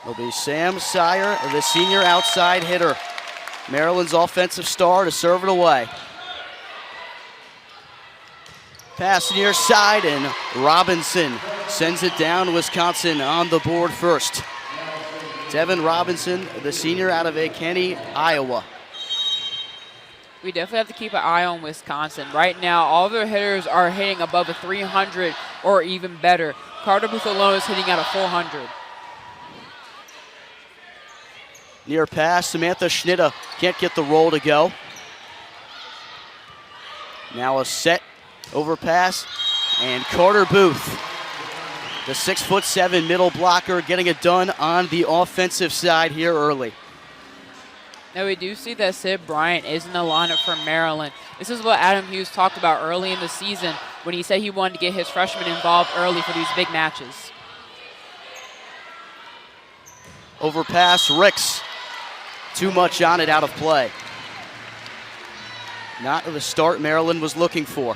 It'll be Sam Sire, the senior outside hitter. Maryland's offensive star to serve it away. Pass near side, and Robinson sends it down. Wisconsin on the board first. Devin Robinson, the senior out of Ankeny, Iowa. We definitely have to keep an eye on Wisconsin. Right now, all of their hitters are hitting above a 300 or even better. Carter Booth alone is hitting at a 400. Near pass, Samantha Schnitta can't get the roll to go. Now a set overpass, and Carter Booth, the 6'7" middle blocker, getting it done on the offensive side here early. Now we do see that Sid Bryant is in the lineup for Maryland. This is what Adam Hughes talked about early in the season when he said he wanted to get his freshmen involved early for these big matches. Overpass, Ricks. Too much on it, out of play. Not the start Maryland was looking for.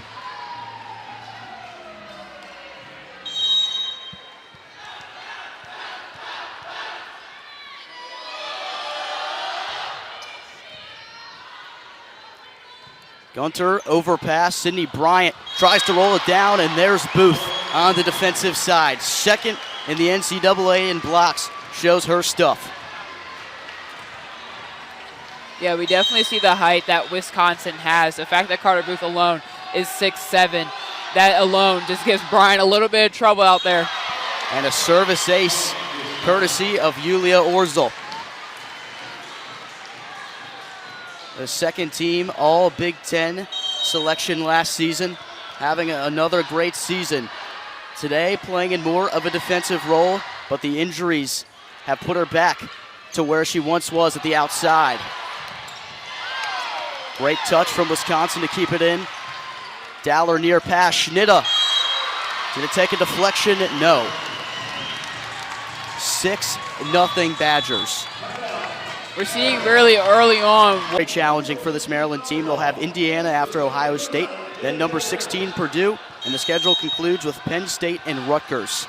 Gunter, overpass, Sydney Bryant tries to roll it down, and there's Booth on the defensive side. Second in the NCAA in blocks, shows her stuff. Yeah, we definitely see the height that Wisconsin has. The fact that Carter Booth alone is 6'7", that alone just gives Bryant a little bit of trouble out there. And a service ace, courtesy of Yulia Orzel. The second team all Big Ten selection last season, having another great season. Today playing in more of a defensive role, but the injuries have put her back to where she once was at the outside. Great touch from Wisconsin to keep it in. Dowler near pass, Schnitta. Did it take a deflection? No. 6-0 Badgers. We're seeing really early on. Very challenging for this Maryland team. They'll have Indiana after Ohio State, then number 16 Purdue, and the schedule concludes with Penn State and Rutgers.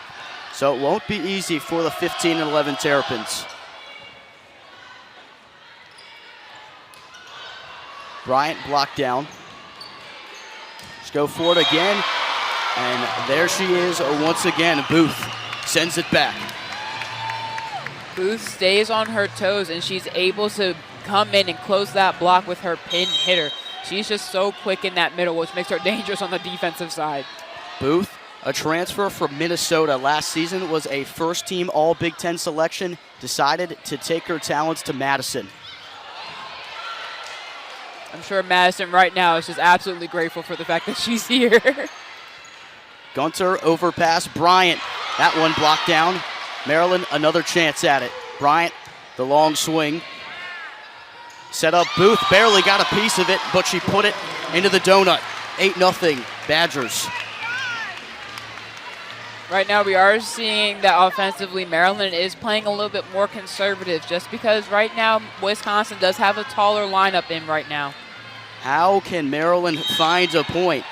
So it won't be easy for the 15 and 11 Terrapins. Bryant blocked down. Let's go for it again. And there she is once again. Booth sends it back. Booth stays on her toes, and she's able to come in and close that block with her pin hitter. She's just so quick in that middle, which makes her dangerous on the defensive side. Booth, a transfer from Minnesota last season, was a first-team All-Big Ten selection, decided to take her talents to Madison. I'm sure Madison right now is just absolutely grateful for the fact that she's here. Gunter, overpass, Bryant. That one blocked down. Maryland, another chance at it. Bryant, the long swing. Set up Booth, barely got a piece of it, but she put it into the donut. 8-0 Badgers. Right now we are seeing that offensively Maryland is playing a little bit more conservative just because right now Wisconsin does have a taller lineup in right now. How can Maryland find a point?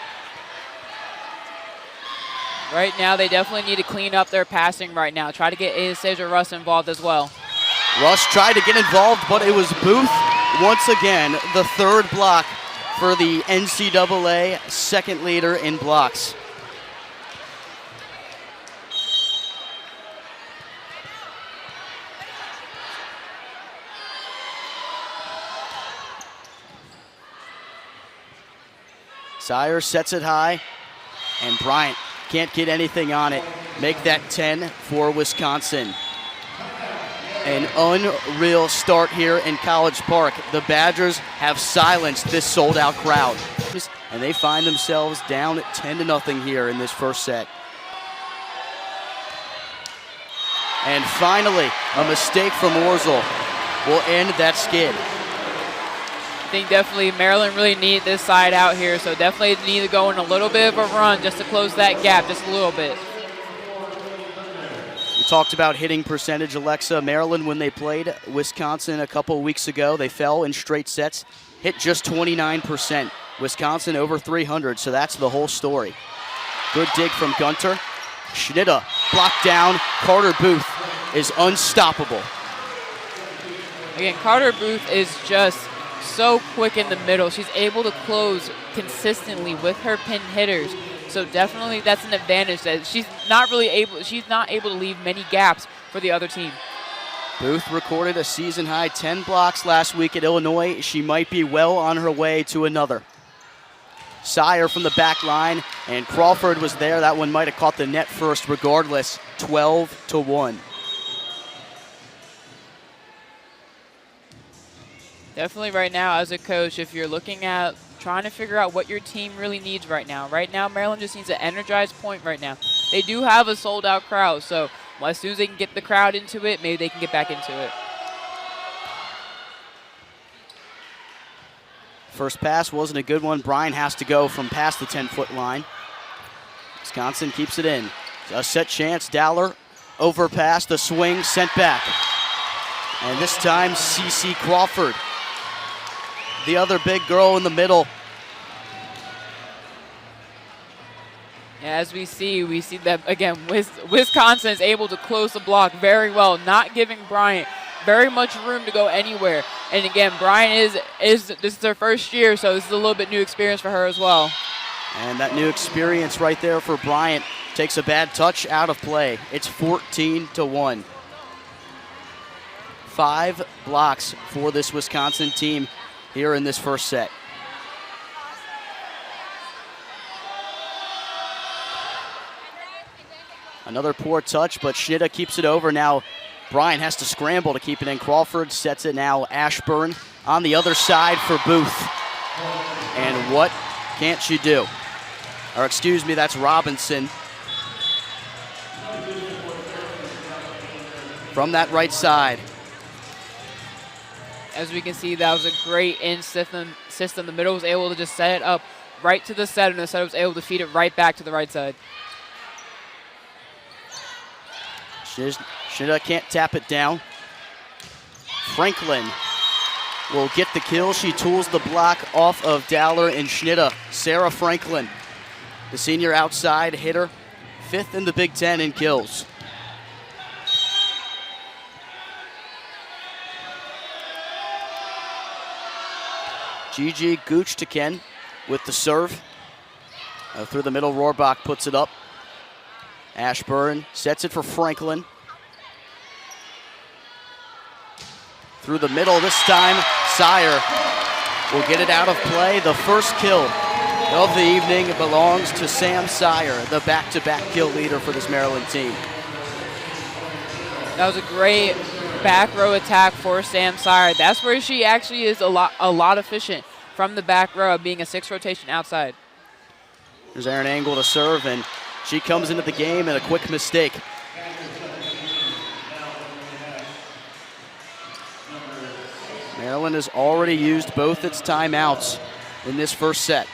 Right now, they definitely need to clean up their passing right now. Try to get Anastasia Russ involved as well. Russ tried to get involved, but it was Booth once again, the third block for the NCAA, second leader in blocks. Sire sets it high, and Bryant can't get anything on it. Make that 10 for Wisconsin. An unreal start here in College Park. The Badgers have silenced this sold-out crowd, and they find themselves down 10-0 here in this first set. And finally, a mistake from Orzel will end that skid. I think definitely Maryland really need this side out here, so definitely need to go in a little bit of a run just to close that gap just a little bit. We talked about hitting percentage, Alexa. Maryland, when they played Wisconsin a couple weeks ago, they fell in straight sets, hit just 29%. Wisconsin over 300, so that's the whole story. Good dig from Gunter. Schnitta blocked down. Carter Booth is unstoppable. Again, Carter Booth is just so quick in the middle. She's able to close consistently with her pin hitters. So definitely that's an advantage that she's not able to leave many gaps for the other team. Booth recorded a season-high 10 blocks last week at Illinois. She might be well on her way to another. Sire from the back line, and Crawford was there. That one might have caught the net first regardless, 12-1. Definitely right now as a coach, if you're looking at trying to figure out what your team really needs right now. Right now, Maryland just needs an energized point right now. They do have a sold-out crowd, so as soon as they can get the crowd into it, maybe they can get back into it. First pass wasn't a good one. Bryan has to go from past the 10-foot line. Wisconsin keeps it in. A set chance. Dowler overpass, the swing, sent back. And this time, CC Crawford, the other big girl in the middle. As we see that, again, Wisconsin is able to close the block very well, not giving Bryant very much room to go anywhere. And again, Bryant this is her first year, so this is a little bit new experience for her as well. And that new experience right there for Bryant takes a bad touch out of play. It's 14-1. 5 blocks for this Wisconsin team here in this first set. Another poor touch, but Schnitta keeps it over. Now Bryant has to scramble to keep it in. Crawford sets it now. Ashburn on the other side for Booth. And what can't she do? Or excuse me, that's Robinson. From that right side. As we can see, that was a great in system. The middle was able to just set it up right to the center, and the center was able to feed it right back to the right side. Schnitta can't tap it down. Franklin will get the kill. She tools the block off of Dowler and Schnitta. Sarah Franklin, the senior outside hitter, 5th in the Big Ten in kills. Gigi Gooch-Ken with the serve. Through the middle, Rohrbach puts it up. Ashburn sets it for Franklin. Through the middle this time, Sire will get it out of play. The first kill of the evening belongs to Sam Sire, the back-to-back kill leader for this Maryland team. That was a great back row attack for Sam Sire. That's where she actually is a lot efficient from the back row, being a 6 rotation outside. There's Erin Angle to serve, and she comes into the game in a quick mistake. Maryland has already used both its timeouts in this first set.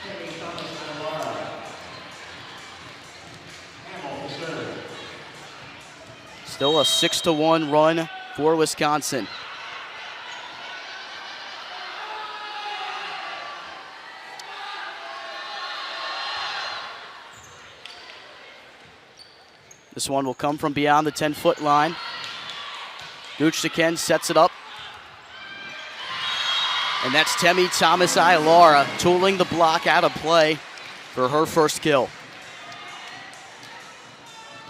Still a 6-1 run for Wisconsin. This one will come from beyond the 10-foot line. Gooch-Ken sets it up. And that's Temi Thomas-Ailara tooling the block out of play for her first kill.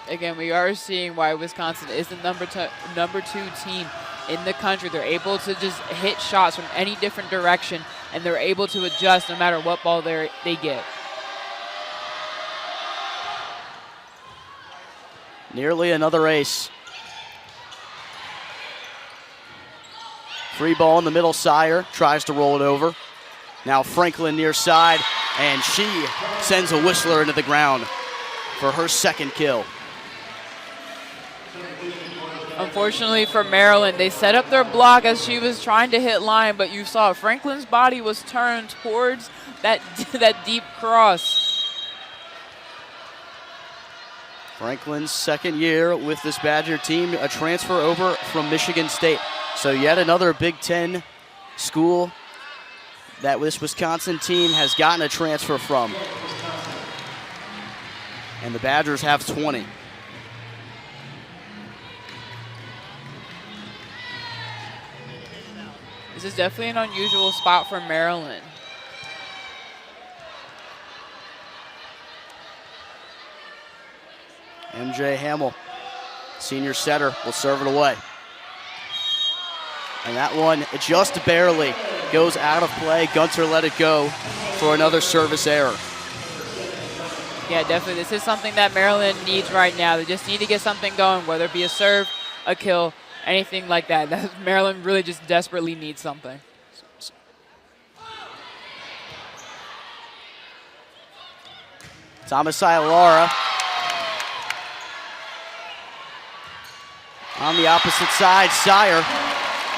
Again, we are seeing why Wisconsin is the number 2 team in the country. They're able to just hit shots from any different direction, and they're able to adjust no matter what ball they get. Nearly another ace. Free ball in the middle, Sire tries to roll it over. Now Franklin near side, and she sends a whistler into the ground for her second kill. Unfortunately for Maryland, they set up their block as she was trying to hit line, but you saw Franklin's body was turned towards that deep cross. Franklin's second year with this Badger team, a transfer over from Michigan State. So yet another Big Ten school that this Wisconsin team has gotten a transfer from. And the Badgers have 20. This is definitely an unusual spot for Maryland. MJ Hamill, senior setter, will serve it away. And that one just barely goes out of play. Gunter let it go for another service error. Yeah, definitely. This is something that Maryland needs right now. They just need to get something going, whether it be a serve, a kill, anything like that. Maryland really just desperately needs something. Thomas Ailara on the opposite side. Sire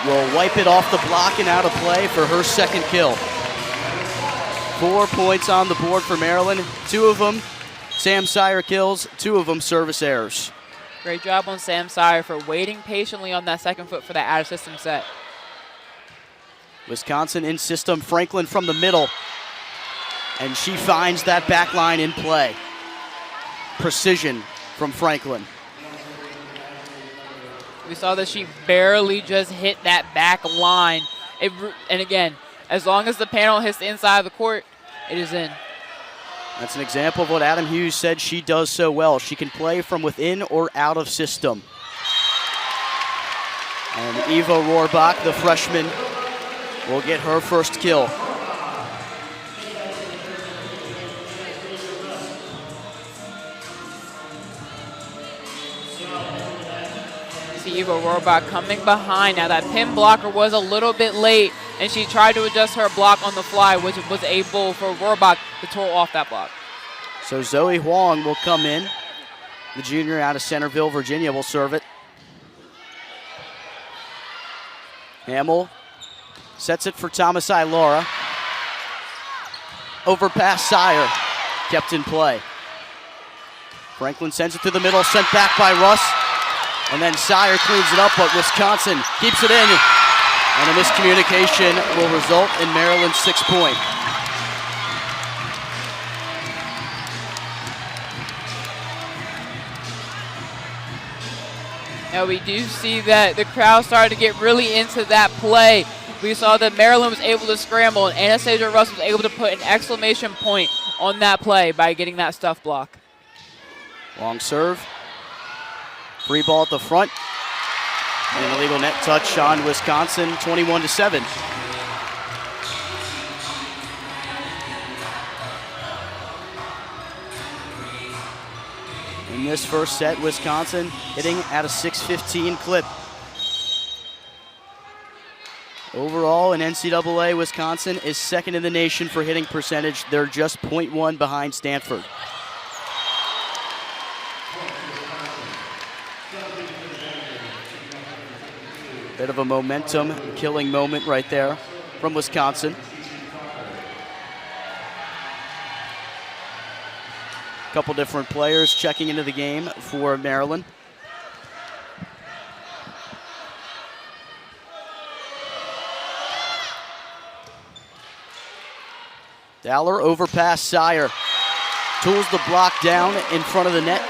will wipe it off the block and out of play for her second kill. 4 points on the board for Maryland. 2 of them Sam Sire kills, 2 of them service errors. Great job on Sam Sire for waiting patiently on that second foot for that out-of-system set. Wisconsin in system. Franklin from the middle. And she finds that back line in play. Precision from Franklin. We saw that she barely just hit that back line. And again, as long as the panel hits the inside of the court, it is in. That's an example of what Adam Hughes said she does so well. She can play from within or out of system. And Eva Rohrbach, the freshman, will get her first kill. See Eva Rohrbach coming behind. Now that pin blocker was a little bit late, and she tried to adjust her block on the fly, which was able for Rohrbach to tore off that block. So Zoe Huang will come in. The junior out of Centerville, Virginia, will serve it. Hamill sets it for Thomas Ailara. Overpass Sire, kept in play. Franklin sends it through the middle, sent back by Russ. And then Sire cleans it up, but Wisconsin keeps it in. And a miscommunication will result in Maryland's 6-point. Now we do see that the crowd started to get really into that play. We saw that Maryland was able to scramble, and Anastasia Russ was able to put an exclamation point on that play by getting that stuff block. Long serve. Free ball at the front. An illegal net touch on Wisconsin, 21-7. In this first set, Wisconsin hitting at a 6:15 clip. Overall, in NCAA, Wisconsin is second in the nation for hitting percentage. They're just .1 behind Stanford. Bit of a momentum-killing moment right there from Wisconsin. Couple different players checking into the game for Maryland. Dowler overpass Sire. Tools the block down in front of the net.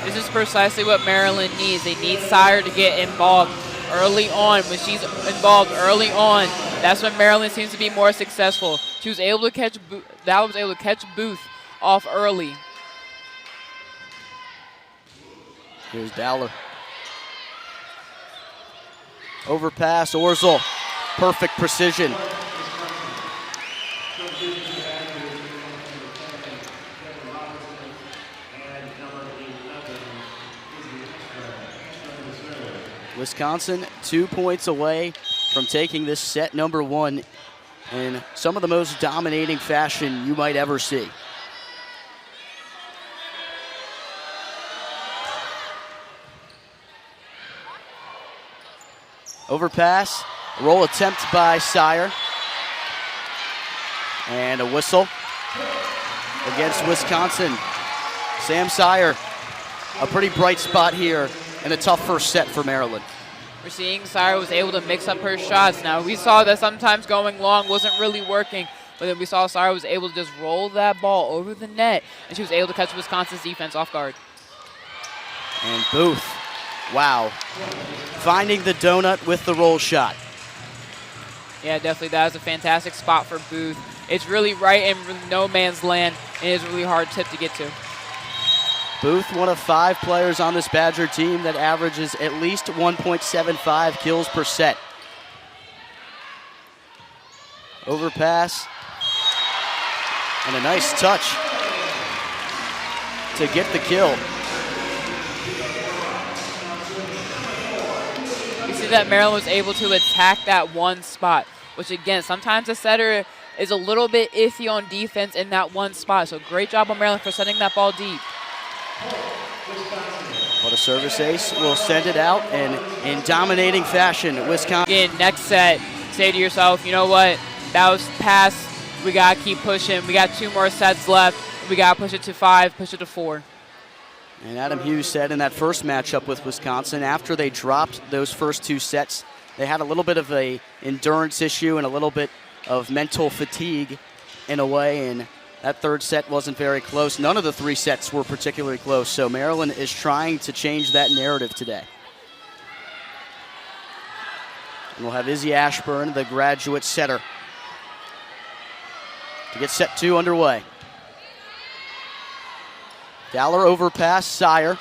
This is precisely what Maryland needs. They need Sire to get involved early on. When she's involved early on, that's when Maryland seems to be more successful. She was able to catch Dowler was able to catch Booth off early. Here's Dowler. Overpass Orzel. Perfect precision. Wisconsin 2 points away from taking this set number 1 in some of the most dominating fashion you might ever see. Overpass, roll attempt by Sire. And a whistle against Wisconsin. Sam Sire, a pretty bright spot here in a tough first set for Maryland. We're seeing Sire was able to mix up her shots. Now, we saw that sometimes going long wasn't really working, but then we saw Sire was able to just roll that ball over the net, and she was able to catch Wisconsin's defense off guard. And Booth Wow. Finding the donut with the roll shot. Yeah, definitely. That was a fantastic spot for Booth. It's really right in no man's land, and it's a really hard tip to get to. Booth, one of 5 players on this Badger team that averages at least 1.75 kills per set. Overpass. And a nice touch to get the kill. You see that Maryland was able to attack that one spot, which again, sometimes a setter is a little bit iffy on defense in that one spot. So great job on Maryland for sending that ball deep. But a service ace will send it out, and in dominating fashion, Wisconsin. Again, next set, say to yourself, you know what, that was past, we got to keep pushing. We got 2 more sets left. We got to push it to 5, push it to 4. And Adam Hughes said in that first matchup with Wisconsin, after they dropped those first 2 sets, they had a little bit of a endurance issue and a little bit of mental fatigue in a way, and that third set wasn't very close. None of the 3 sets were particularly close, so Maryland is trying to change that narrative today. And we'll have Izzy Ashburn, the graduate setter, to get set 2 underway. Dowler overpass, Sire.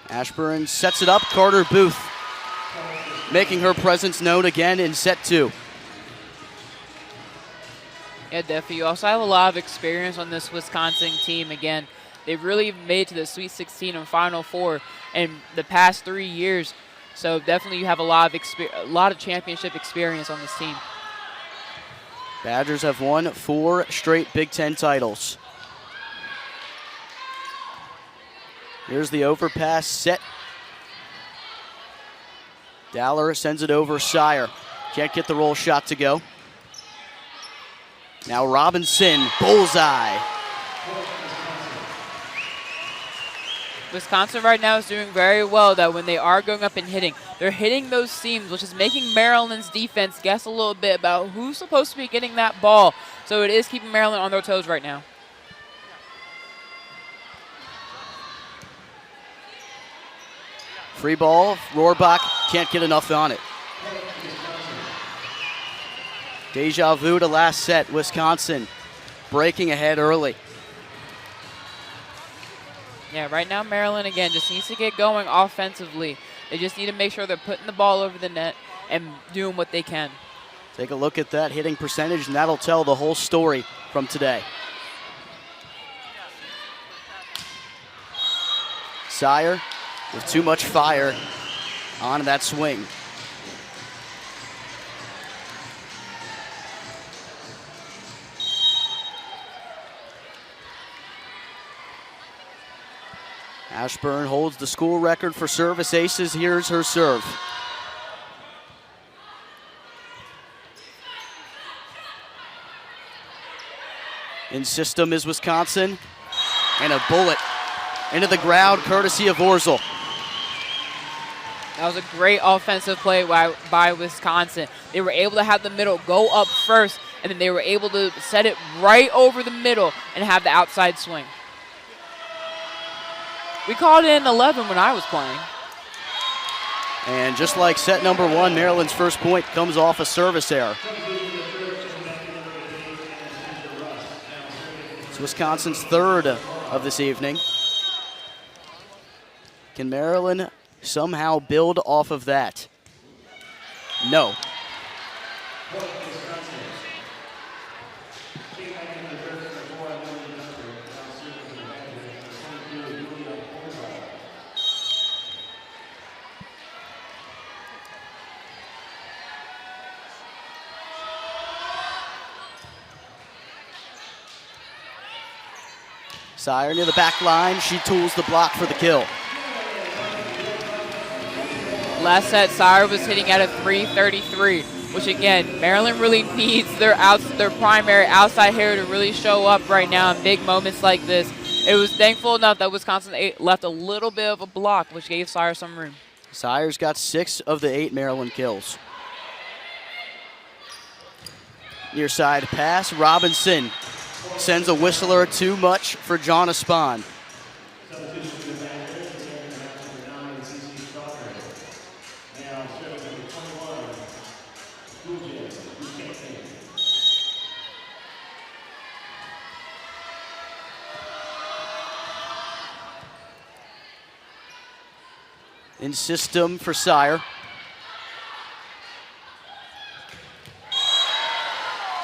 Ashburn sets it up, Carter Booth making her presence known again in set 2. Yeah, definitely. You also have a lot of experience on this Wisconsin team. Again, they've really made it to the Sweet 16 and Final Four in the past 3 years. So definitely you have a lot of championship experience on this team. Badgers have won 4 straight Big Ten titles. Here's the overpass set. Dowler sends it over, Sire. Can't get the roll shot to go. Now Robinson, bullseye. Wisconsin right now is doing very well that when they are going up and hitting, they're hitting those seams, which is making Maryland's defense guess a little bit about who's supposed to be getting that ball. So it is keeping Maryland on their toes right now. Free ball, Rohrbach can't get enough on it. Deja vu to last set, Wisconsin breaking ahead early. Yeah, right now Maryland, again, just needs to get going offensively. They just need to make sure they're putting the ball over the net and doing what they can. Take a look at that hitting percentage, and that'll tell the whole story from today. Sire with too much fire on that swing. Ashburn holds the school record for service aces. Here's her serve. In system is Wisconsin. And a bullet into the ground, courtesy of Orzel. That was a great offensive play by Wisconsin. They were able to have the middle go up first, and then they were able to set it right over the middle and have the outside swing. We called it an 11 when I was playing. And just like set number 1, Maryland's first point comes off a service error. It's Wisconsin's third of this evening. Can Maryland somehow build off of that? No. Sire near the back line. She tools the block for the kill. Last set, Sire was hitting at a 333, which again, Maryland really needs their primary outside hitter to really show up right now in big moments like this. It was thankful enough that Wisconsin left a little bit of a block, which gave Sire some room. Sire's got 6 of the 8 Maryland kills. Near side pass, Robinson sends a whistler too much for John Espon. in system for Sire.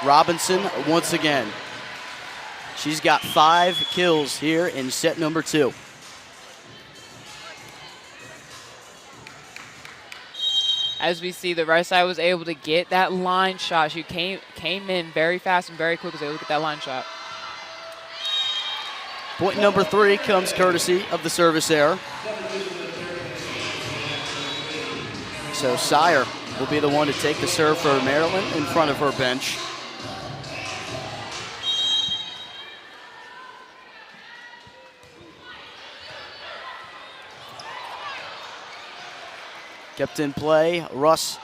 Robinson once again. She's got 5 kills here in set number 2. As we see, the right side was able to get that line shot. She came in very fast and very quick, was able to get that line shot. Point number 3 comes courtesy of the service error. So Sire will be the one to take the serve for Maryland in front of her bench. Kept in play. Russ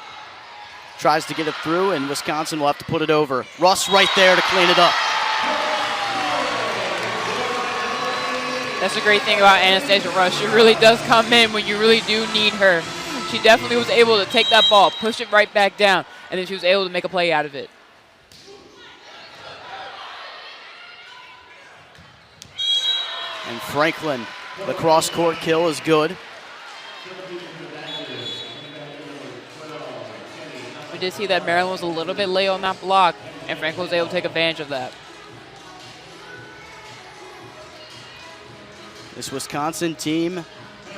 tries to get it through, and Wisconsin will have to put it over. Russ right there to clean it up. That's the great thing about Anastasia Russ. She really does come in when you really do need her. She definitely was able to take that ball, push it right back down, and then she was able to make a play out of it. And Franklin, the cross-court kill is good. We did see that Maryland was a little bit late on that block, and Franklin was able to take advantage of that. This Wisconsin team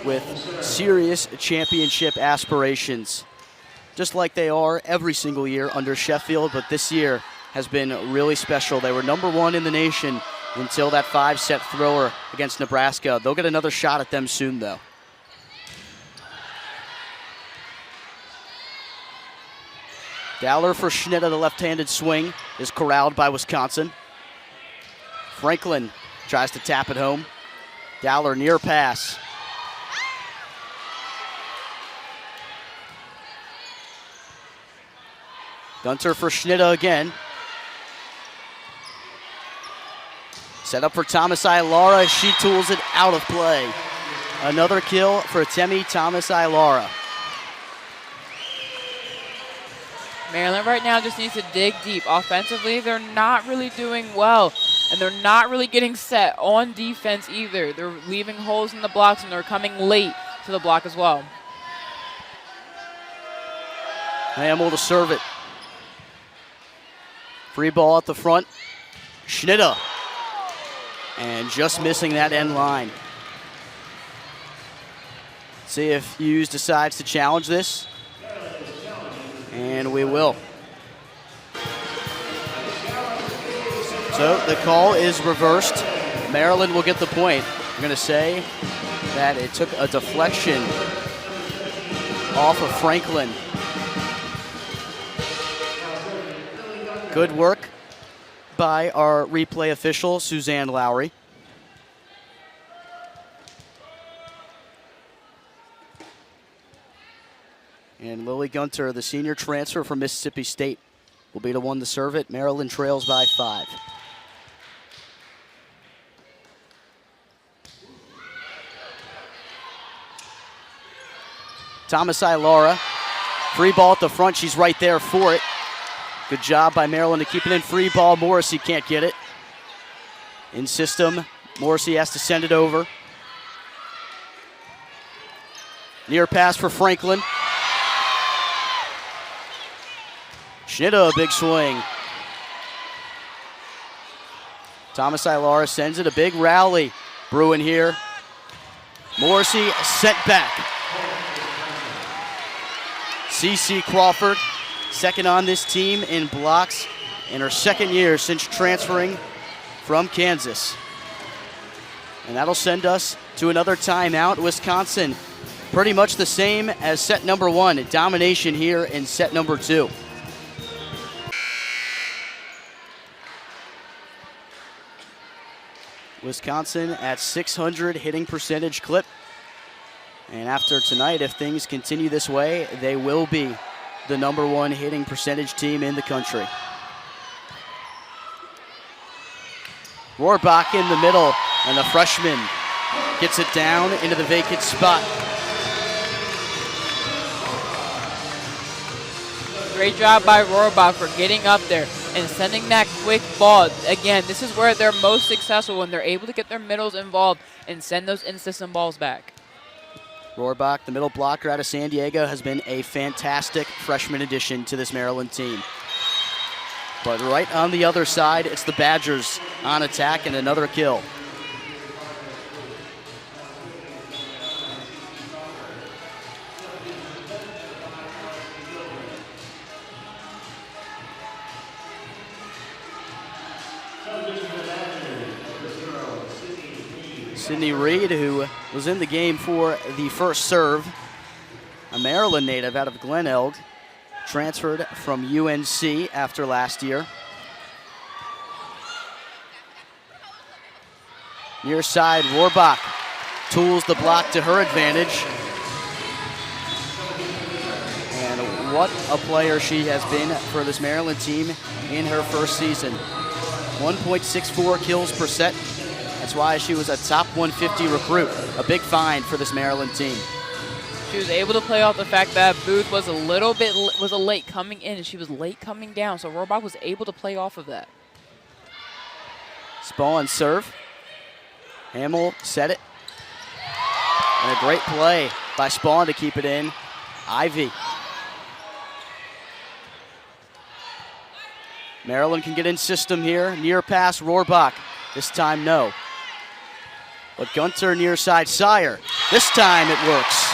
with serious championship aspirations, just like they are every single year under Sheffield, but this year has been really special. They were number 1 in the nation until that 5-set thrower against Nebraska. They'll get another shot at them soon, though. Dowler for Schnitta, the left-handed swing, is corralled by Wisconsin. Franklin tries to tap it home. Dowler near pass. Gunter for Schnitta again. Set up for Thomas-Ilara. She tools it out of play. Another kill for Temi Thomas-Ilara. Maryland right now just needs to dig deep. Offensively, they're not really doing well, and they're not really getting set on defense either. They're leaving holes in the blocks, and they're coming late to the block as well. Hamill to serve it. Free ball at the front. Schnitta. And just missing that end line. See if Hughes decides to challenge this. And we will. So the call is reversed. Maryland will get the point. I'm going to say that it took a deflection off of Franklin. Good work by our replay official, Suzanne Lowry. And Lily Gunter, the senior transfer from Mississippi State, will be the one to serve it. Maryland trails by 5. Thomas-Ilara, free ball at the front. She's right there for it. Good job by Maryland to keep it in. Free ball. Morrissey can't get it. In system, Morrissey has to send it over. Near pass for Franklin. Schnitta, a big swing. Thomas-Ilara sends it, a big rally brewing here. Morrissey sent back. CeCe Crawford, second on this team in blocks in her second year since transferring from Kansas. And that'll send us to another timeout. Wisconsin, pretty much the same as set number 1. Domination here in set number 2. Wisconsin at 600 hitting percentage clip. And after tonight, if things continue this way, they will be the number 1 hitting percentage team in the country. Rohrbach in the middle, and the freshman gets it down into the vacant spot. Great job by Rohrbach for getting up there and sending that quick ball. Again, this is where they're most successful, when they're able to get their middles involved and send those in-system balls back. Rohrbach, the middle blocker out of San Diego, has been a fantastic freshman addition to this Maryland team. But right on the other side, it's the Badgers on attack and another kill. Sydney Reed, who was in the game for the first serve, a Maryland native out of Glen Elg, transferred from UNC after last year. Near side, Rohrbach tools the block to her advantage. And what a player she has been for this Maryland team in her first season. 1.64 kills per set. That's why she was a top 150 recruit. A big find for this Maryland team. She was able to play off the fact that Booth was a late coming in and she was late coming down. So Rohrbach was able to play off of that. Spall and serve. Hamill set it. And a great play by Spawn to keep it in. Ivy. Maryland can get in system here. Near pass, Rohrbach. This time, no. But Gunter near side, Sire. This time it works.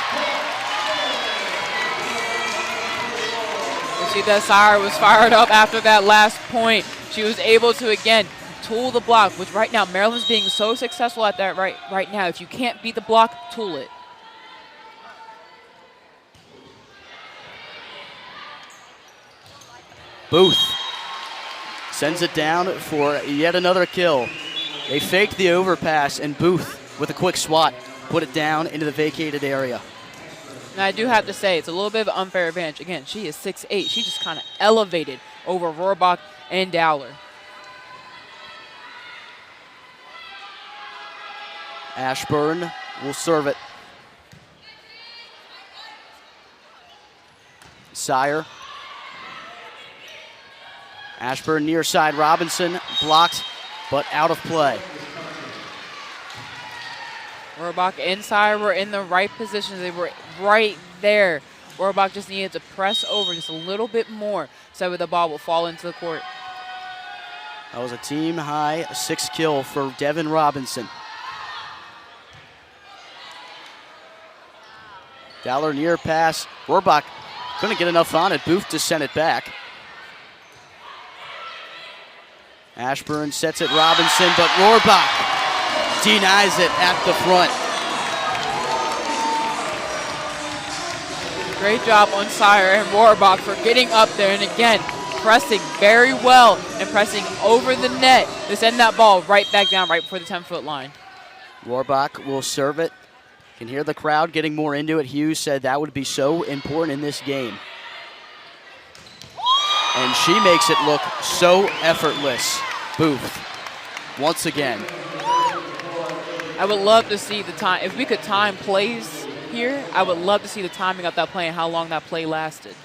You see that Sire was fired up after that last point. She was able to, again, tool the block, which right now, Maryland's being so successful at that right now. If you can't beat the block, tool it. Booth sends it down for yet another kill. They faked the overpass, and Booth, with a quick swat, put it down into the vacated area. And I do have to say, it's a little bit of an unfair advantage. Again, she is 6'8". She just kind of elevated over Rohrbach and Dowler. Ashburn will serve it. Sire. Ashburn near side, Robinson blocked, but out of play. Rohrbach and Sire were in the right positions. They were right there. Rohrbach just needed to press over just a little bit more so the ball will fall into the court. That was a team high 6 kill for Devin Robinson. Dowler near pass. Rohrbach couldn't get enough on it. Booth to send it back. Ashburn sets it Robinson, but Rohrbach denies it at the front. Great job on Sire and Rohrbach for getting up there and again pressing very well and pressing over the net to send that ball right back down right before the 10-foot line. Rohrbach will serve it. Can hear the crowd getting more into it. Hughes said that would be so important in this game. And she makes it look so effortless. Booth, once again. I would love to see the time. If we could time plays here, I would love to see the timing of that play and how long that play lasted.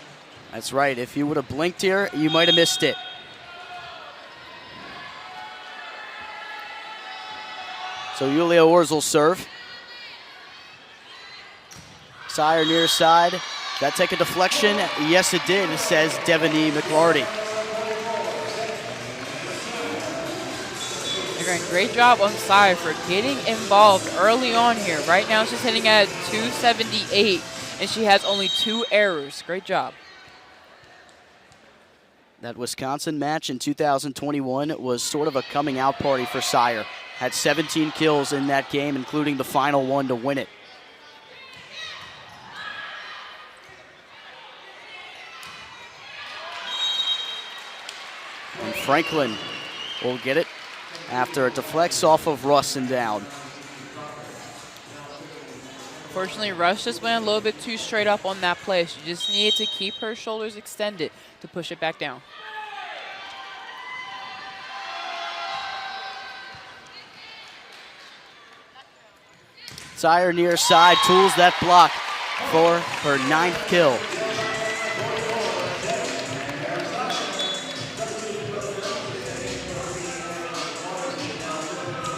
That's right. If you would have blinked here, you might have missed it. So Yulia Orz will serve. Sire near side. Did that take a deflection? Yes, it did, says Devaney McLarty. Again, great job on Sire for getting involved early on here. Right now she's hitting at 278, and she has only 2 errors. Great job. That Wisconsin match in 2021 was sort of a coming out party for Sire. Had 17 kills in that game, including the final one to win it. And Franklin will get it after it deflects off of Russ and down. Unfortunately, Russ just went a little bit too straight up on that play. She just needed to keep her shoulders extended to push it back down. Sire near side tools that block for her 9th kill.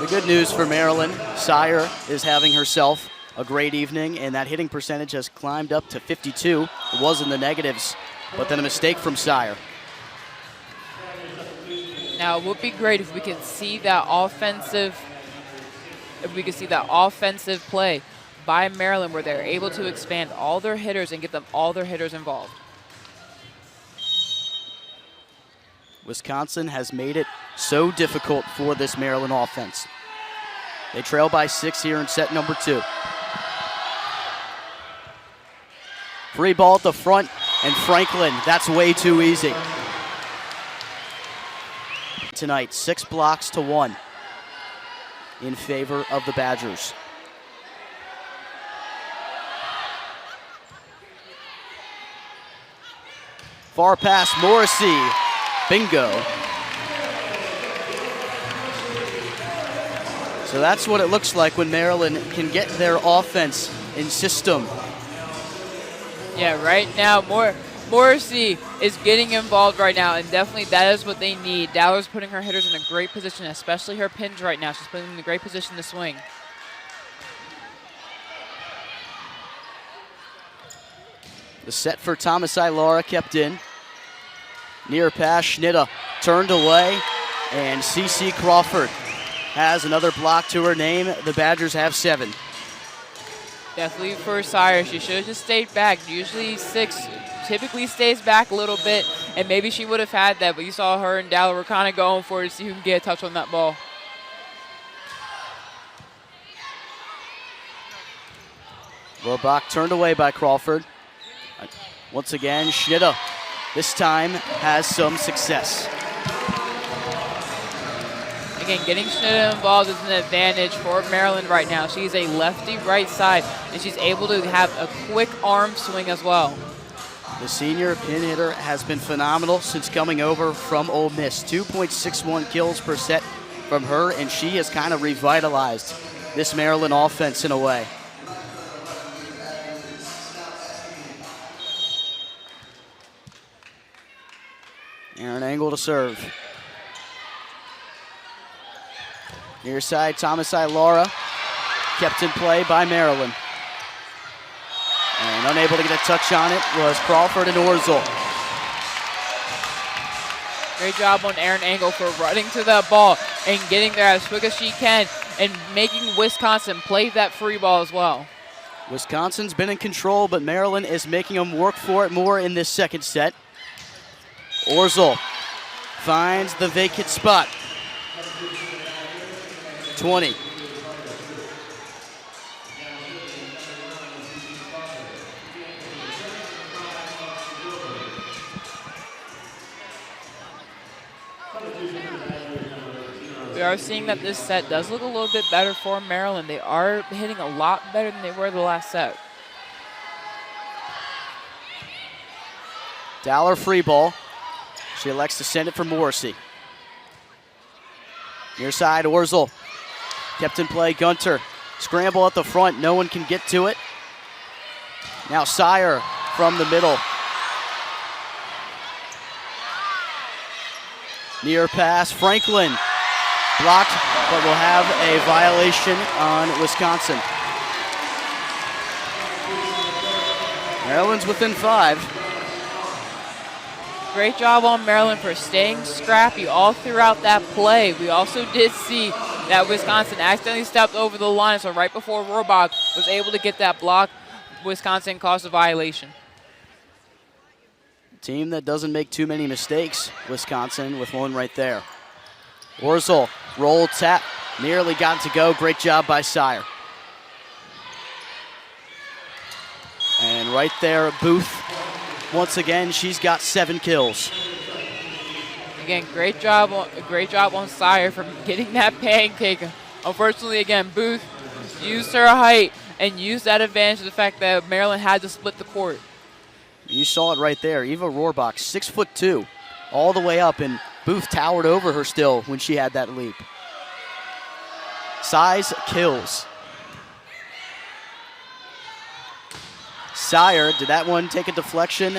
The good news for Maryland, Sire is having herself a great evening, and that hitting percentage has climbed up to 52. It was in the negatives, but then a mistake from Sire. Now, it would be great if we could see that offensive play by Maryland where they're able to expand all their hitters and get them all their hitters involved. Wisconsin has made it so difficult for this Maryland offense. They trail by 6 here in set number 2. Free ball at the front, and Franklin, that's way too easy. Tonight, 6 blocks to 1 in favor of the Badgers. Far pass, Morrissey, bingo. So that's what it looks like when Maryland can get their offense in system. Yeah, right now, Morrissey is getting involved right now, and definitely that is what they need. Dowler's putting her hitters in a great position, especially her pins right now. She's putting them in a great position to swing. The set for Thomas Laura kept in. Near pass, Schnitta turned away, and CeCe Crawford has another block to her name. The Badgers have 7. Definitely for Sire, she should have just stayed back. Usually 6 typically stays back a little bit, and maybe she would have had that, but you saw her and Dowler were kind of going for it to see who can get a touch on that ball. Rohrbach turned away by Crawford. Once again, Schnitta this time has some success. Again, getting Schnitta involved is an advantage for Maryland right now. She's a lefty right side, and she's able to have a quick arm swing as well. The senior pin hitter has been phenomenal since coming over from Ole Miss. 2.61 kills per set from her, and she has kind of revitalized this Maryland offense in a way. Aaron Engel to serve. Near side, Thomas Laura, kept in play by Maryland. And unable to get a touch on it was Crawford and Orzel. Great job on Aaron Engel for running to that ball and getting there as quick as she can and making Wisconsin play that free ball as well. Wisconsin's been in control, but Maryland is making them work for it more in this second set. Orzel finds the vacant spot. 20. We are seeing that this set does look a little bit better for Maryland. They are hitting a lot better than they were the last set. Dowler free ball. She elects to send it for Morrissey. Near side, Orzel. Kept in play, Gunter. Scramble at the front, no one can get to it. Now Sire from the middle. Near pass, Franklin. Blocked, but will have a violation on Wisconsin. Maryland's within 5. Great job on Maryland for staying scrappy all throughout that play. We also did see that Wisconsin accidentally stepped over the line, so right before Rohrbach was able to get that block, Wisconsin caused a violation. Team that doesn't make too many mistakes, Wisconsin, with one right there. Orzel, roll tap, nearly got to go. Great job by Sire. And right there, Booth. Once again, she's got 7 kills. Again, great job on Sire for getting that pancake. Unfortunately, again, Booth used her height and used that advantage of the fact that Maryland had to split the court. You saw it right there. Eva Rohrbach, 6'2", all the way up, and Booth towered over her still when she had that leap. Size kills. Sire, did that one take a deflection?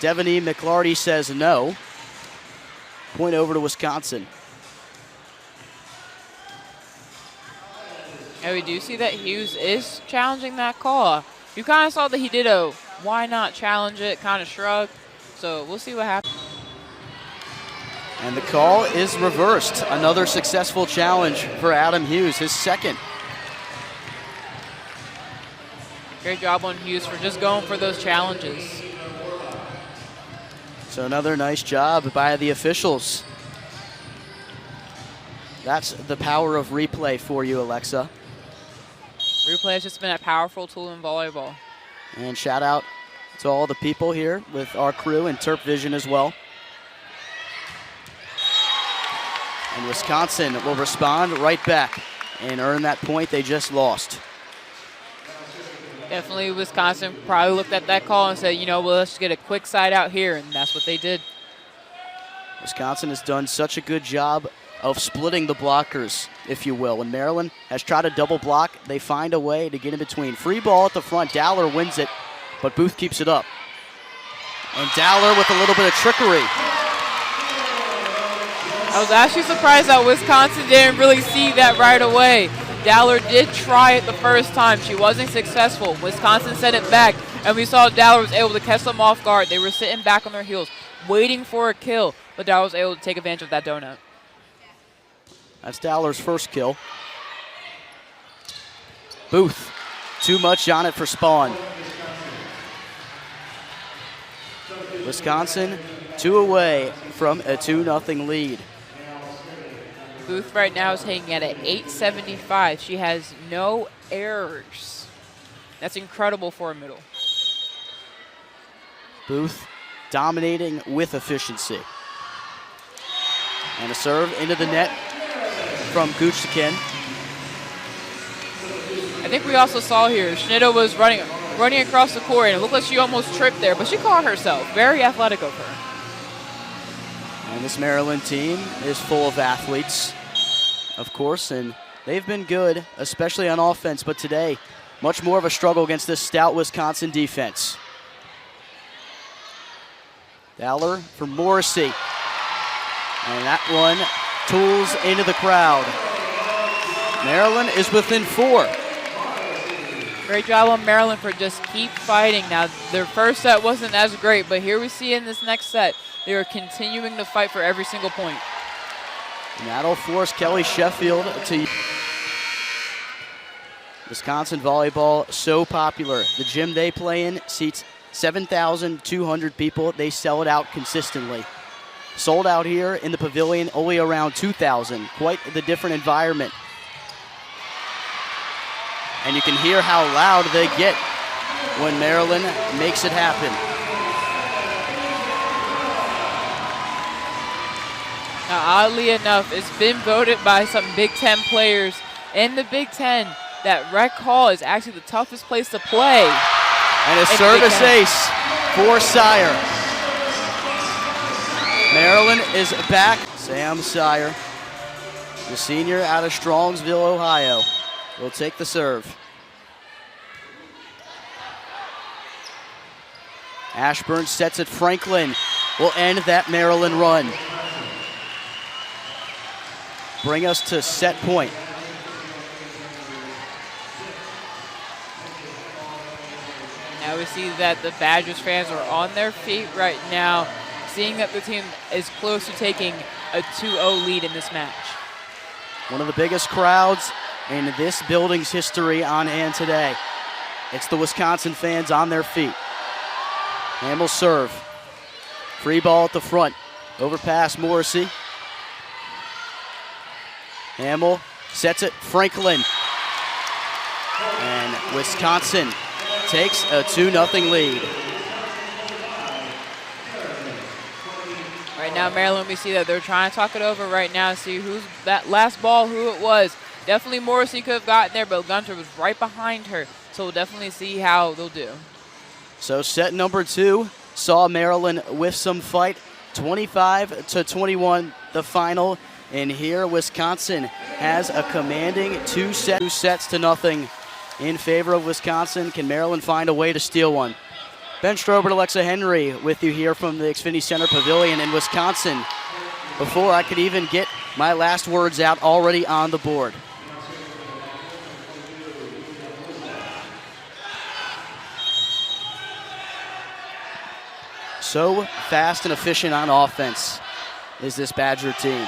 Devaney McLarty says no. Point over to Wisconsin. And we do see that Hughes is challenging that call. You kind of saw that he did a why not challenge it kind of shrug. So we'll see what happens. And the call is reversed. Another successful challenge for Adam Hughes, his second. Great job on Hughes for just going for those challenges. So another nice job by the officials. That's the power of replay for you, Alexa. Replay has just been a powerful tool in volleyball. And shout out to all the people here with our crew and Terp Vision as well. And Wisconsin will respond right back and earn that point they just lost. Definitely Wisconsin probably looked at that call and said, you know, well, let's just get a quick side out here, and that's what they did. Wisconsin has done such a good job of splitting the blockers, if you will. When Maryland has tried to double block, they find a way to get in between. Free ball at the front. Dowler wins it, but Booth keeps it up. And Dowler with a little bit of trickery. I was actually surprised that Wisconsin didn't really see that right away. Dowler did try it the first time. She wasn't successful. Wisconsin sent it back, and we saw Dowler was able to catch them off guard. They were sitting back on their heels, waiting for a kill, but Dowler was able to take advantage of that donut. That's Dowler's first kill. Booth, too much on it for Spawn. Wisconsin, 2 away from a 2-0 lead. Booth right now is hanging at an 875. She has no errors. That's incredible for a middle. Booth dominating with efficiency. And a serve into the net from Guchtikin. I think we also saw here, Schnitter was running across the court, and it looked like she almost tripped there, but she caught herself. Very athletic of her. And this Maryland team is full of athletes, of course, and they've been good, especially on offense, but today, much more of a struggle against this stout Wisconsin defense. Dowler for Morrissey. And that one tools into the crowd. Maryland is within 4. Great job on Maryland for just keep fighting. Now, their first set wasn't as great, but here we see in this next set, they are continuing to fight for every single point. And that'll force Kelly Sheffield to... Wisconsin volleyball, so popular. The gym they play in seats 7,200 people. They sell it out consistently. Sold out here in the pavilion, only around 2,000. Quite the different environment. And you can hear how loud they get when Maryland makes it happen. Now, oddly enough, it's been voted by some Big Ten players in the Big Ten that Rec Hall is actually the toughest place to play. And a service ace for Sire. Maryland is back. Sam Sire, the senior out of Strongsville, Ohio, will take the serve. Ashburn sets it. Franklin will end that Maryland run. Bring us to set point. Now we see that the Badgers fans are on their feet right now, seeing that the team is close to taking a 2-0 lead in this match. One of the biggest crowds in this building's history on hand today. It's the Wisconsin fans on their feet. Hamill serve. Free ball at the front. Overpass Morrissey. Hamill sets it. Franklin. And Wisconsin takes a 2-0 lead. Right now, Maryland, we see that they're trying to talk it over right now, see who's that last ball, who it was. Definitely Morrissey could have gotten there, but Gunter was right behind her. So we'll definitely see how they'll do. So set number 2 saw Maryland with some fight. 25-21 the final. And here Wisconsin has a commanding 2 sets to nothing in favor of Wisconsin. Can Maryland find a way to steal one? Ben Strobert, Alexa Henry with you here from the Xfinity Center Pavilion in Wisconsin. Before I could even get my last words out, already on the board. So fast and efficient on offense is this Badger team.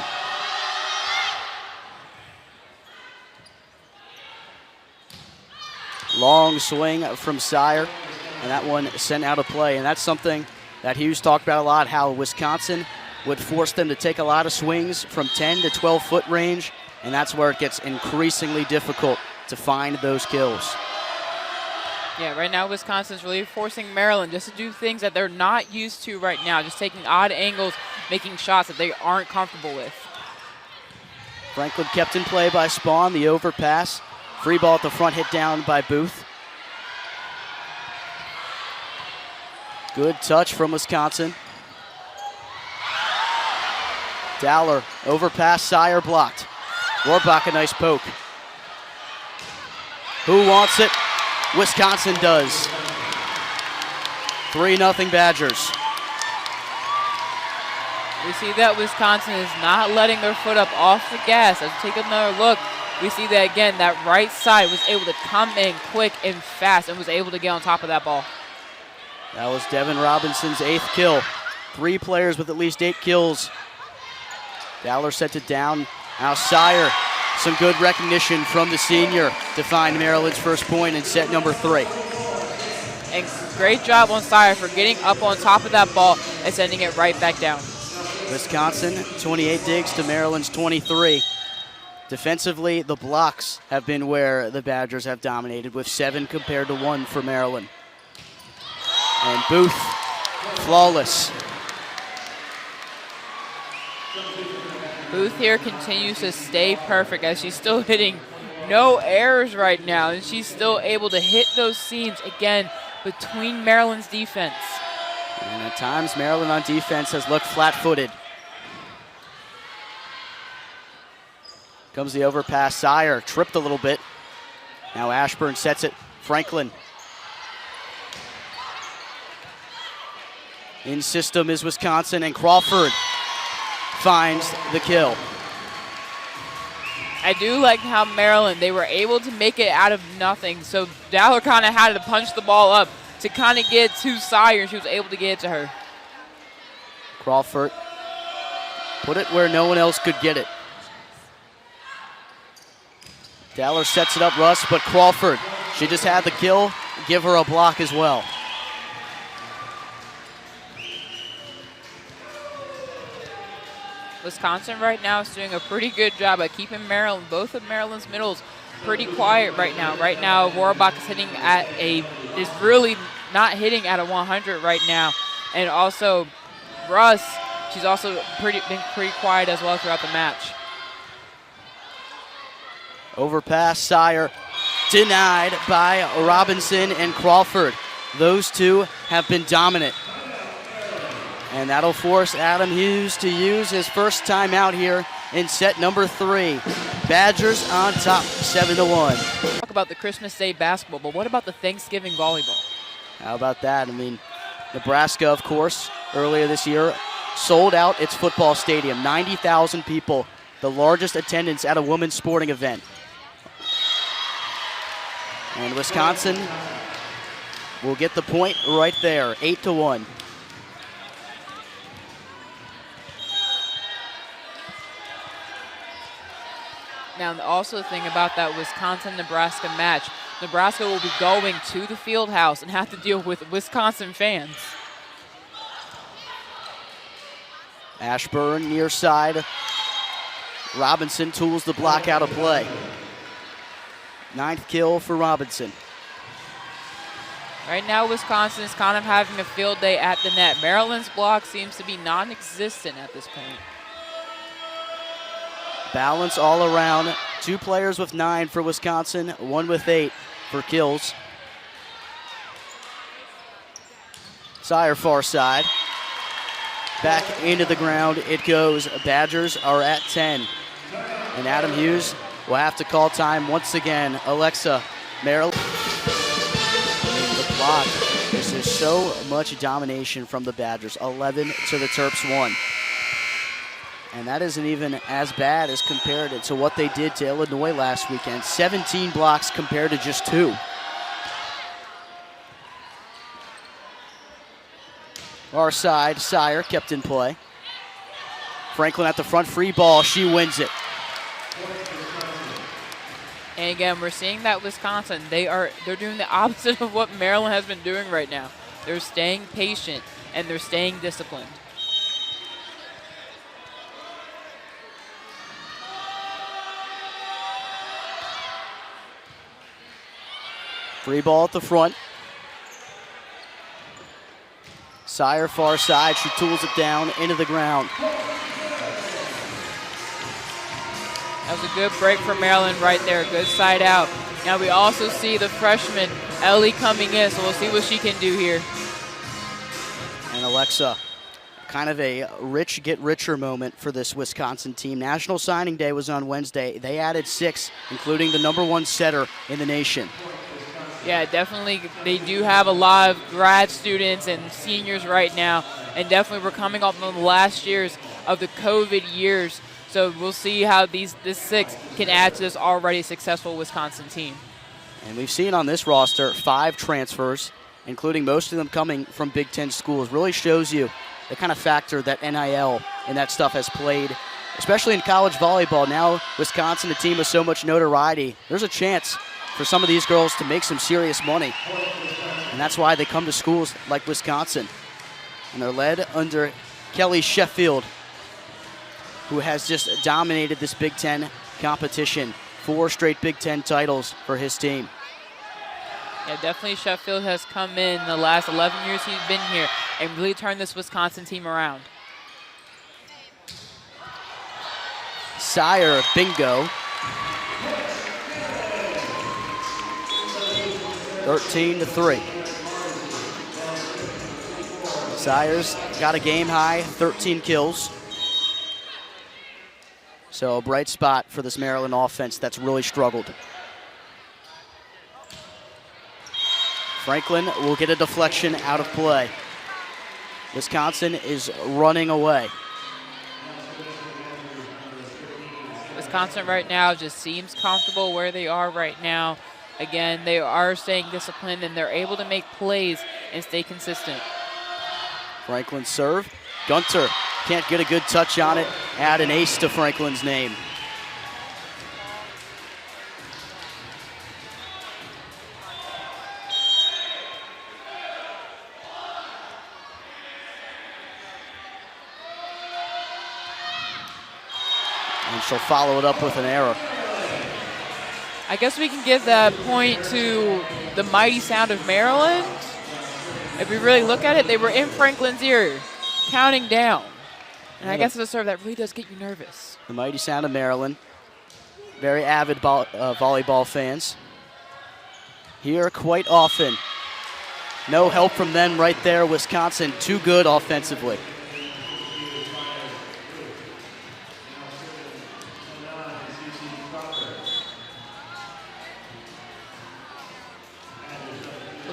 Long swing from Sire, and that one sent out of play. And that's something that Hughes talked about a lot, how Wisconsin would force them to take a lot of swings from 10 to 12-foot range, and that's where it gets increasingly difficult to find those kills. Yeah, right now Wisconsin's really forcing Maryland just to do things that they're not used to right now, just taking odd angles, making shots that they aren't comfortable with. Franklin kept in play by Spawn, the overpass. Free ball at the front, hit down by Booth. Good touch from Wisconsin. Dowler, overpass, Sire blocked. Rohrbach, a nice poke. Who wants it? Wisconsin does. 3-0 Badgers. We see that Wisconsin is not letting their foot up off the gas. Let's take another look. We see that again, that right side was able to come in quick and fast and was able to get on top of that ball. That was Devin Robinson's 8th kill. 3 players with at least 8 kills. Dowler sent it down. Now Sire, some good recognition from the senior to find Maryland's first point in set number 3. And great job on Sire for getting up on top of that ball and sending it right back down. Wisconsin, 28 digs to Maryland's 23. Defensively, the blocks have been where the Badgers have dominated, with 7 compared to 1 for Maryland. And Booth, flawless. Booth here continues to stay perfect as she's still hitting no errors right now, and she's still able to hit those seams again between Maryland's defense. And at times, Maryland on defense has looked flat-footed. Comes the overpass. Sire tripped a little bit. Now Ashburn sets it. Franklin. In system is Wisconsin, and Crawford finds the kill. I do like how Maryland, they were able to make it out of nothing. So Dowler kind of had to punch the ball up to kind of get to Sire, and she was able to get it to her. Crawford put it where no one else could get it. Dowler sets it up, Russ, but Crawford, she just had the kill. Give her a block as well. Wisconsin right now is doing a pretty good job at keeping Maryland, both of Maryland's middles, pretty quiet right now. Right now, Rohrbach is really not hitting at a 100 right now. And also, Russ, she's also been pretty quiet as well throughout the match. Overpass, Sire, denied by Robinson and Crawford. Those two have been dominant. And that'll force Adam Hughes to use his first timeout here in set number 3. Badgers on top, 7-1. Talk about the Christmas Day basketball, but what about the Thanksgiving volleyball? How about that? I mean, Nebraska, of course, earlier this year, sold out its football stadium. 90,000 people, the largest attendance at a women's sporting event. And Wisconsin will get the point right there, 8-1. Now, also the thing about that Wisconsin-Nebraska match, Nebraska will be going to the field house and have to deal with Wisconsin fans. Ashburn near side. Robinson tools the block out of play. 9th kill for Robinson. Right now, Wisconsin is kind of having a field day at the net. Maryland's block seems to be non-existent at this point. Balance all around. 2 players with 9 for Wisconsin, 1 with 8 for kills. Sire far side. Back into the ground it goes. Badgers are at 10. And Adam Hughes will have to call time once again. Alexa, Maryland. The block. This is so much domination from the Badgers. 11 to the Terps 1. And that isn't even as bad as compared to what they did to Illinois last weekend. 17 blocks compared to just 2. Far side, Sire kept in play. Franklin at the front, free ball, she wins it. And again, we're seeing that Wisconsin, they're doing the opposite of what Maryland has been doing right now. They're staying patient and they're staying disciplined. Free ball at the front. Sire far side, she tools it down into the ground. That was a good break for Maryland right there, good side out. Now we also see the freshman, Ellie, coming in, so we'll see what she can do here. And Alexa, kind of a rich get richer moment for this Wisconsin team. National Signing Day was on Wednesday. They added 6, including the #1 setter in the nation. Yeah, definitely. They do have a lot of grad students and seniors right now, and definitely we're coming up on the last years of the COVID years. So we'll see how this 6 can add to this already successful Wisconsin team. And we've seen on this roster 5 transfers, including most of them coming from Big Ten schools. Really shows you the kind of factor that NIL and that stuff has played, especially in college volleyball. Now Wisconsin, a team with so much notoriety, there's a chance for some of these girls to make some serious money. And that's why they come to schools like Wisconsin. And they're led under Kelly Sheffield, who has just dominated this Big Ten competition. 4 straight Big Ten titles for his team. Yeah, definitely Sheffield has come in the last 11 years he's been here and really turned this Wisconsin team around. Sire, bingo. 13-3. Sire's got a game high, 13 kills. So a bright spot for this Maryland offense that's really struggled. Franklin will get a deflection out of play. Wisconsin is running away. Wisconsin right now just seems comfortable where they are right now. Again, they are staying disciplined and they're able to make plays and stay consistent. Franklin serve. Gunter can't get a good touch on it. Add an ace to Franklin's name. And she'll follow it up with an error. I guess we can give that point to the mighty sound of Maryland. If we really look at it, they were in Franklin's ear, counting down. And I guess it's a serve that really does get you nervous. The mighty sound of Maryland. Very avid volleyball fans. Here quite often. No help from them right there. Wisconsin too good offensively.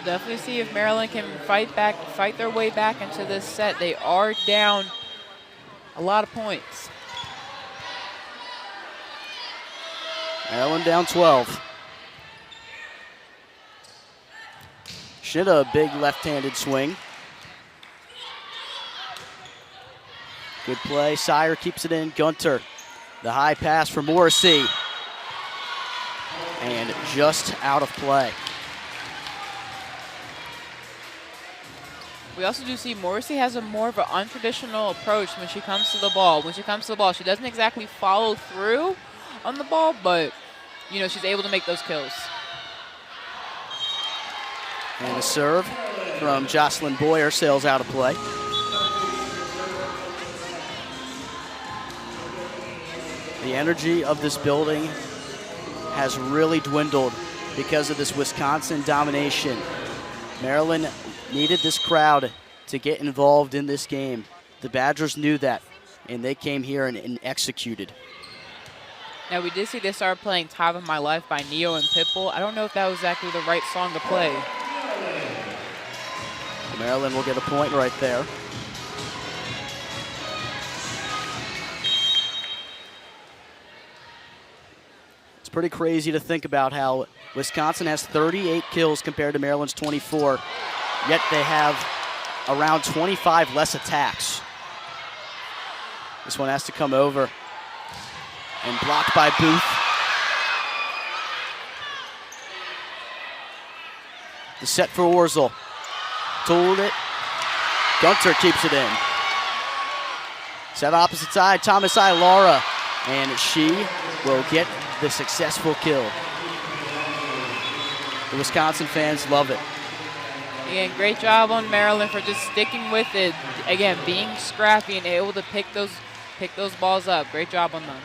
Definitely see if Maryland can fight their way back into this set. They are down a lot of points. Maryland down 12. Schnitta, a big left-handed swing. Good play. Sire keeps it in. Gunter, the high pass for Morrissey. And just out of play. We also do see Morrissey has more of an untraditional approach when she comes to the ball. When she comes to the ball, she doesn't exactly follow through on the ball, but you know, she's able to make those kills. And a serve from Jocelyn Boyer sails out of play. The energy of this building has really dwindled because of this Wisconsin domination. Maryland needed this crowd to get involved in this game. The Badgers knew that, and they came here and executed. Now, we did see they started playing Time of My Life by Neo and Pitbull. I don't know if that was exactly the right song to play. Maryland will get a point right there. It's pretty crazy to think about how Wisconsin has 38 kills compared to Maryland's 24, yet they have around 25 less attacks. This one has to come over and blocked by Booth. The set for Orzel. Told it. Gunter keeps it in. Set opposite side, Thomas Ilara. And she will get the successful kill. The Wisconsin fans love it. Again, great job on Maryland for just sticking with it. Again, being scrappy and able to pick those balls up. Great job on them.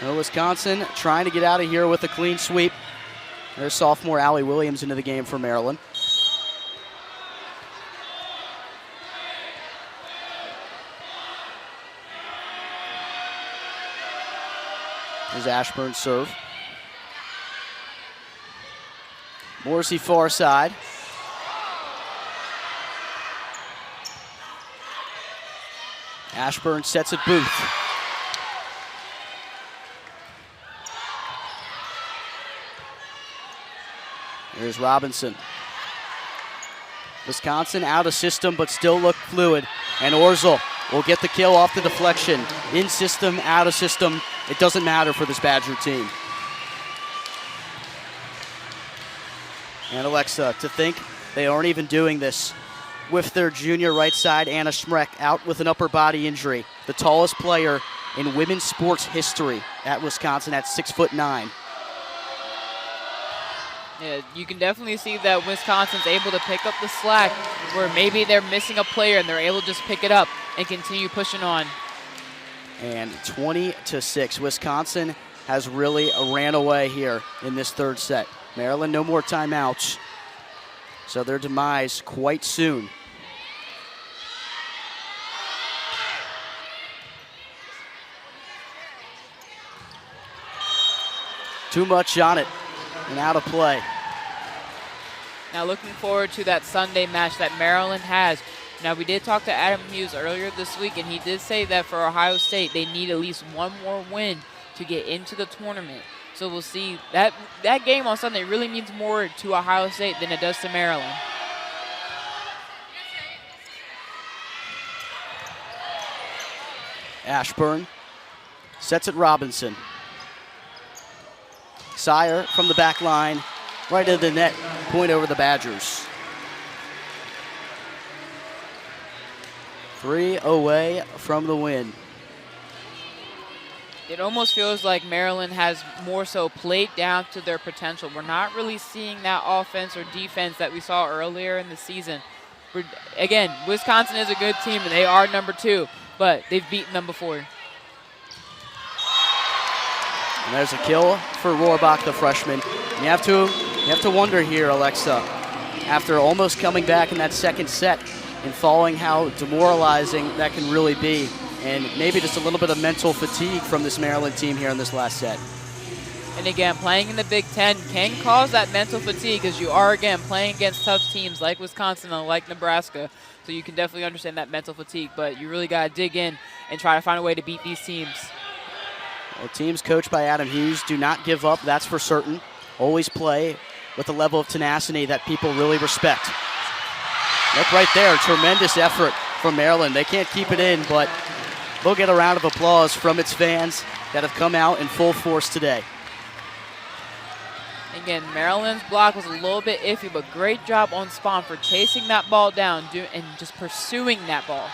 Well, Wisconsin trying to get out of here with a clean sweep. There's sophomore Allie Williams into the game for Maryland. There's Ashburn's serve. Morrissey far side. Ashburn sets it Booth. There's Robinson. Wisconsin out of system, but still look fluid. And Orzel will get the kill off the deflection. In system, out of system, it doesn't matter for this Badger team. And Alexa, to think they aren't even doing this with their junior right side, Anna Schmreck, out with an upper body injury. The tallest player in women's sports history at Wisconsin at 6'9". Yeah, you can definitely see that Wisconsin's able to pick up the slack where maybe they're missing a player and they're able to just pick it up and continue pushing on. And 20-6, Wisconsin has really ran away here in this third set. Maryland, no more timeouts, so their demise quite soon. Too much on it and out of play. Now looking forward to that Sunday match that Maryland has. Now we did talk to Adam Hughes earlier this week, and he did say that for Ohio State they need at least one more win to get into the tournament. So we'll see. That game on Sunday really means more to Ohio State than it does to Maryland. Ashburn sets it Robinson. Sire from the back line, right into the net, point over the Badgers. 3 away from the win. It almost feels like Maryland has more so played down to their potential. We're not really seeing that offense or defense that we saw earlier in the season. Again, Wisconsin is a good team, and they are number 2, but they've beaten them before. And there's a kill for Rohrbach, the freshman. And you have to wonder here, Alexa, after almost coming back in that second set and falling, how demoralizing that can really be. And maybe just a little bit of mental fatigue from this Maryland team here in this last set. And again, playing in the Big Ten can cause that mental fatigue because you are, again, playing against tough teams like Wisconsin and like Nebraska. So you can definitely understand that mental fatigue, but you really got to dig in and try to find a way to beat these teams. Well, teams coached by Adam Hughes do not give up, that's for certain. Always play with a level of tenacity that people really respect. Look right there, tremendous effort from Maryland. They can't keep it in, but they'll get a round of applause from its fans that have come out in full force today. Again, Maryland's block was a little bit iffy, but great job on Spahn for chasing that ball down and just pursuing that ball.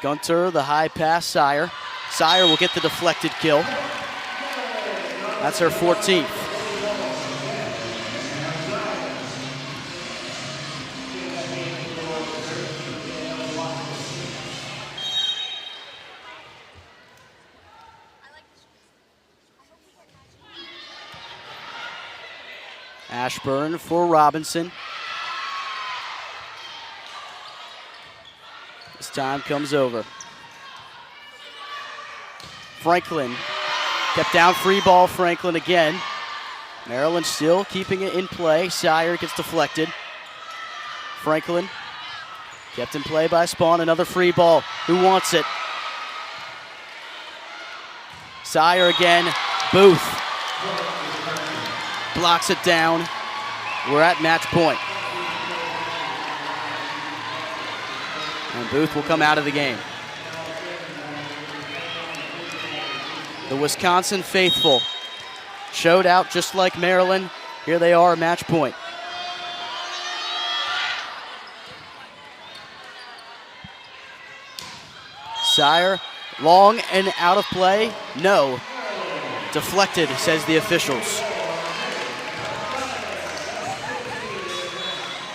Gunter, the high pass, Sire. Sire will get the deflected kill. That's her 14th. Ashburn for Robinson. This time comes over. Franklin kept down, free ball, Franklin again. Maryland still keeping it in play. Sire gets deflected. Franklin kept in play by Spahn, another free ball. Who wants it? Sire again, Booth Blocks it down. We're at match point. And Booth will come out of the game. The Wisconsin faithful showed out just like Maryland. Here they are, match point. Sire, long and out of play. No. Deflected, says the officials.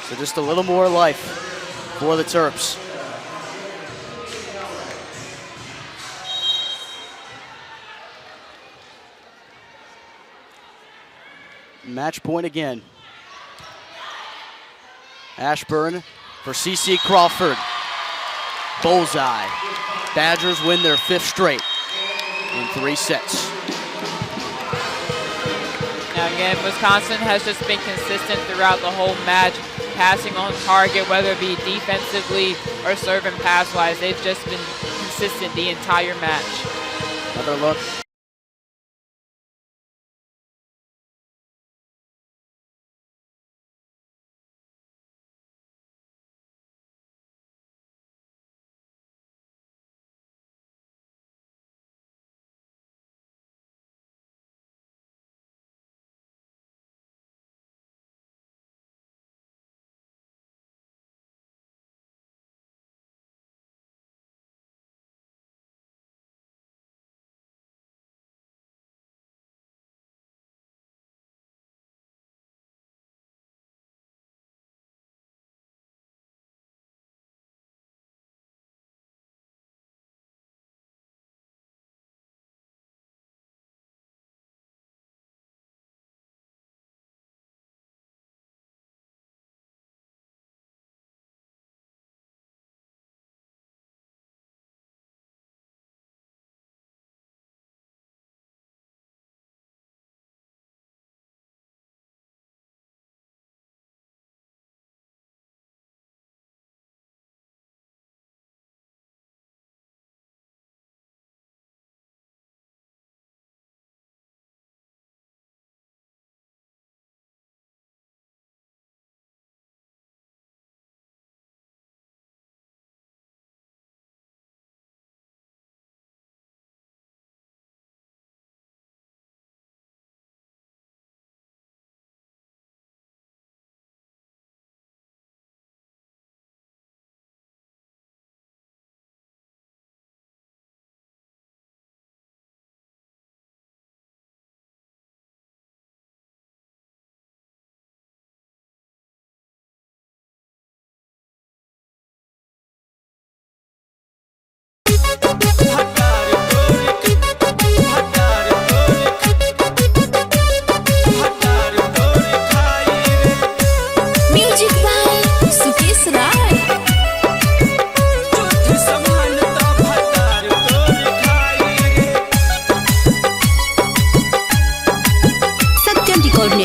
So just a little more life for the Terps. Match point again. Ashburn for CC Crawford. Bullseye. Badgers win their 5th straight in 3 sets. Now again, Wisconsin has just been consistent throughout the whole match, passing on target, whether it be defensively or serve and pass-wise. They've just been consistent the entire match. Another look.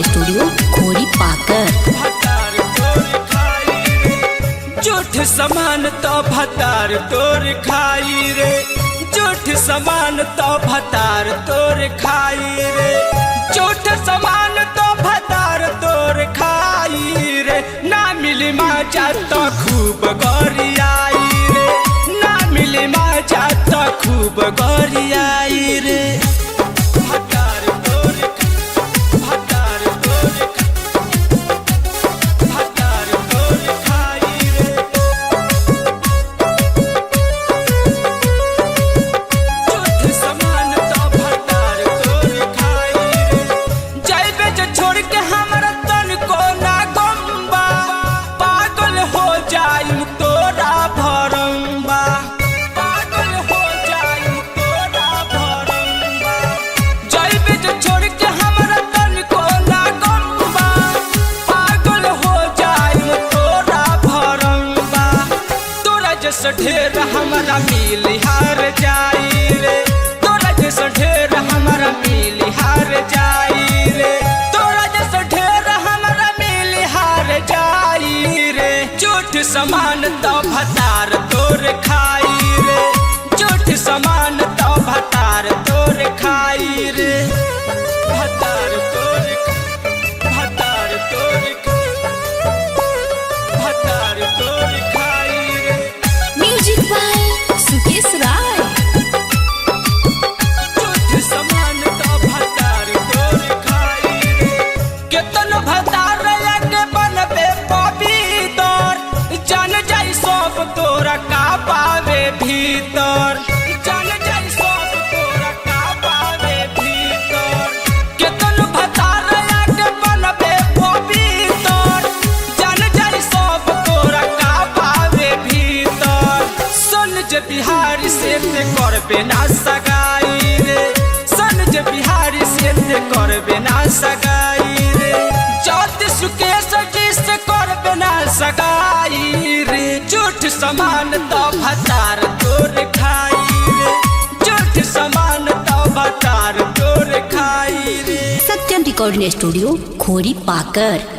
Studio खोरी पाकर झूठ समान तो भतार तोर खाई रे झूठ समान तो भतार तोर खाई रे झूठ समान तो भतार तोर खाई रे ना मिली मजा तो खूब गोरियाई रे ना मिली मजा तो खूब गोरियाई रे ढेर हमारा मिली हार जाई रे तोरा जैसा ढेर हमारा मिली हार जाई रे तोरा जैसा ढेर हमारा मिली हार जाई रे झूठ समान तो भतार तोर खाई रे झूठ समान तो भतार तोर खाई रे भतार ते करबे ना सगाई रे सनज बिहारी से ते करबे ना सगाई रे ज्योति सुकेश जी से करबे ना सगाई रे झूठ समान तो भतार तोर खाई रे झूठ समान तो भतार तोर खाई रे। सत्यम रिकॉर्डिंग स्टूडियो खोरी पाकर।